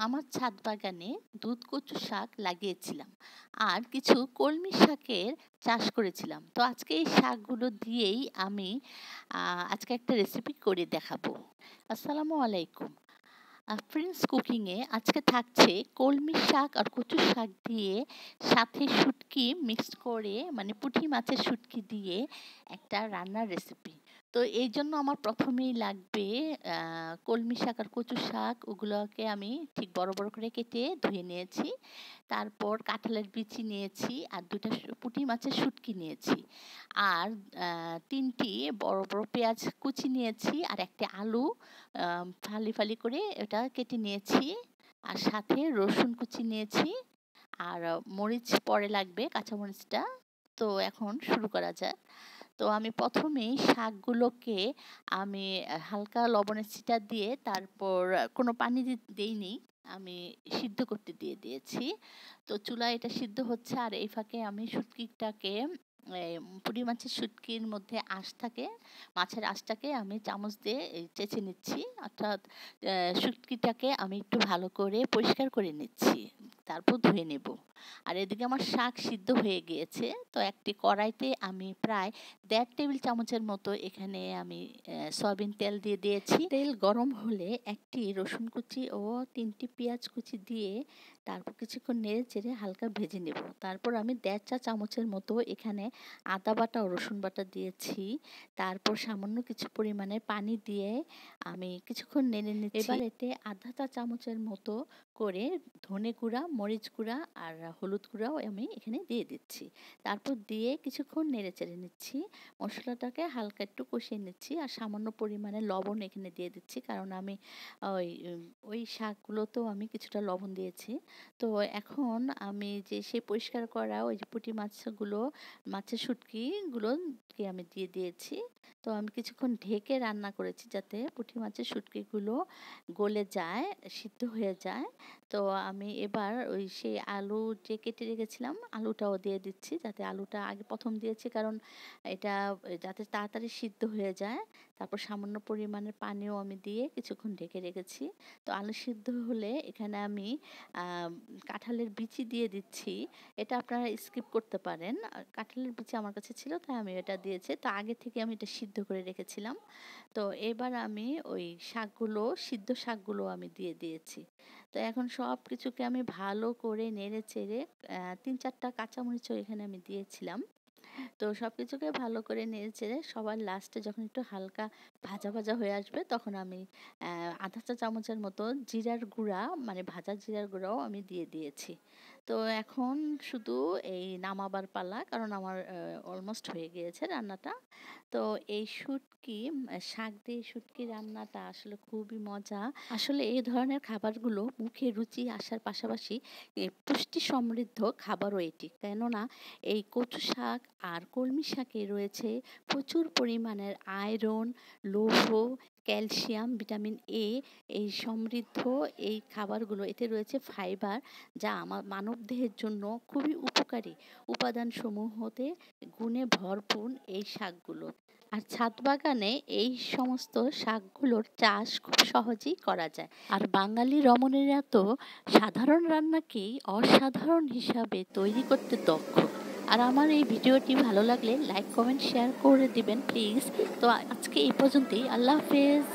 আমার ছাদ বাগানে দুধ কচু শাক লাগিয়েছিলাম আর কিছু কলমি শাকের চাষ করেছিলাম। তো আজকে এই শাকগুলো দিয়েই আমি আজকে একটা রেসিপি করে দেখাবো। আসসালামু আলাইকুম। প্রিন্স কুকিংয়ে আজকে থাকছে কলমি শাক আর কচু শাক দিয়ে সাথে শুটকি মিক্সড করে, মানে পুঁটি মাছের শুটকি দিয়ে একটা রান্নার রেসিপি। তো এই জন্য আমার প্রথমেই লাগবে কলমি শাক আর কচু শাক। ওগুলোকে আমি ঠিক বড় বড় করে কেটে ধুয়ে নিয়েছি। তারপর কাঁঠালের বিচি নিয়েছি আর দুটা পুঁটি মাছের শুটকি নিয়েছি আর তিনটি বড় বড় পেঁয়াজ কুচি নিয়েছি আর একটি আলু ফালি ফালি করে এটা কেটে নিয়েছি আর সাথে রসুন কুচি নিয়েছি আর মরিচ পরে লাগবে, কাঁচামরিচটা। তো এখন শুরু করা যাক। তো আমি প্রথমেই শাকগুলোকে আমি হালকা লবণের ছিটা দিয়ে, তারপর কোনো পানি দেইনি, আমি সিদ্ধ করতে দিয়ে দিয়েছি। তো চুলায় এটা সিদ্ধ হচ্ছে আর এই ফাঁকে আমি শুটকিটাকে, পুঁটি মাছের শুটকির মধ্যে আঁশ থাকে, মাছের আঁশটাকে আমি চামচ দিয়ে চেঁচে নিচ্ছি, অর্থাৎ শুটকিটাকে আমি একটু ভালো করে পরিষ্কার করে নিচ্ছি, তারপর ধুয়ে নেব। আর এদিকে আমার শাক সিদ্ধ হয়ে গিয়েছে। তো একটি কড়াইতে আমি প্রায় 1.5 টেবিল চামচের মতো এখানে আমি সয়াবিন তেল দিয়ে দিয়েছি। তেল গরম হলে একটি রসুন কুচি ও 3টি পেঁয়াজ কুচি দিয়ে তারপর কিছুক্ষণ নেড়ে চেড়ে হালকা ভেজে নেব। তারপর আমি 1.5 চা চামচের মতো এখানে আদা বাটা ও রসুন বাটা দিয়েছি। তারপর সামান্য কিছু পরিমাণে পানি দিয়ে আমি কিছুক্ষণ নেড়ে নিচ্ছি। এবার এতে আধা চা চামচের মতো করে ধনে গুঁড়া, মরিচ গুঁড়া আর হলুদ গুঁড়াও আমি এখানে দিয়ে দিচ্ছি। তারপর দিয়ে কিছুক্ষণ নেড়ে চেড়ে নিচ্ছি, মশলাটাকে হালকা একটু কষিয়ে নিচ্ছি আর সামান্য পরিমাণে লবণ এখানে দিয়ে দিচ্ছি, কারণ আমি ওই শাকগুলোতেও আমি কিছুটা লবণ দিয়েছি। তো এখন আমি যে সেই পরিষ্কার করা ওই যে পুঁটি মাছগুলো, মাছের শুটকিগুলোকে আমি দিয়ে দিয়েছি। তো আমি কিছুক্ষণ ঢেকে রান্না করেছি যাতে পুঁটি মাছের শুটকিগুলো গলে যায়, সিদ্ধ হয়ে যায়। তো আমি এবার ওই সেই আলু যে কেটে রেখেছিলাম আলুটাও দিয়ে দিচ্ছি, যাতে আলুটা আগে প্রথম দিয়েছি কারণ এটা যাতে তাড়াতাড়ি সিদ্ধ হয়ে যায়। তারপর সামান্য পরিমাণের পানিও আমি দিয়ে কিছুক্ষণ ঢেকে রেখেছি। তো আলু সিদ্ধ হলে এখানে আমি কাঁঠালের বিচি দিয়ে দিচ্ছি। এটা আপনারা স্কিপ করতে পারেন, কাঁঠালের বিচি আমার কাছে ছিল তাই আমি এটা দিয়েছি। তো আগে থেকে আমি এটা সিদ্ধ করে রেখেছিলাম। তো এবার আমি ওই শাকগুলো, সিদ্ধ শাকগুলো আমি দিয়ে দিয়েছি। তো এখন সব কিছুকে আমি ভালো করে নেড়ে চেড়ে 3-4টা কাঁচামরিচও এখানে আমি দিয়েছিলাম। তো সব কিছুকে ভালো করে নেড়ে চেড়ে সবার লাস্টে যখন একটু হালকা ভাজা ভাজা হয়ে আসবে তখন আমি আধা চা চামচের মতো জিরার গুঁড়া, মানে ভাজা জিরার গুঁড়াও আমি দিয়ে দিয়েছি। তো এখন শুধু এই নামাবার পালা, কারণ আমার অলমোস্ট হয়ে গিয়েছে রান্নাটা। তো এই শুটকি, শাক দিয়ে শুটকি রান্নাটা আসলে খুবই মজা। আসলে এই ধরনের খাবারগুলো মুখে রুচি আসার পাশাপাশি পুষ্টি সমৃদ্ধ খাবারও এটি, কেননা এই কচু শাক আর কলমি শাকে রয়েছে প্রচুর পরিমাণের আয়রন, লৌহ, ক্যালসিয়াম, ভিটামিন এ, এই সমৃদ্ধ এই খাবারগুলো, এতে রয়েছে ফাইবার, যা আমার মানবদেহের জন্য খুবই উপকারী উপাদানসমূহতে গুণে ভরপুর এই শাকগুলো। আর ছাদ বাগানে এই সমস্ত শাকগুলোর চাষ খুব সহজেই করা যায়। আর বাঙালি রমণীরা তো সাধারণ রান্নাকেই অসাধারণ হিসাবে তৈরি করতে দক্ষ। আর আমার এই ভিডিওটি ভালো লাগলে লাইক, কমেন্ট, শেয়ার করে দিবেন প্লিজ। তো আজকে এই পর্যন্তই। আল্লাহ হাফেজ।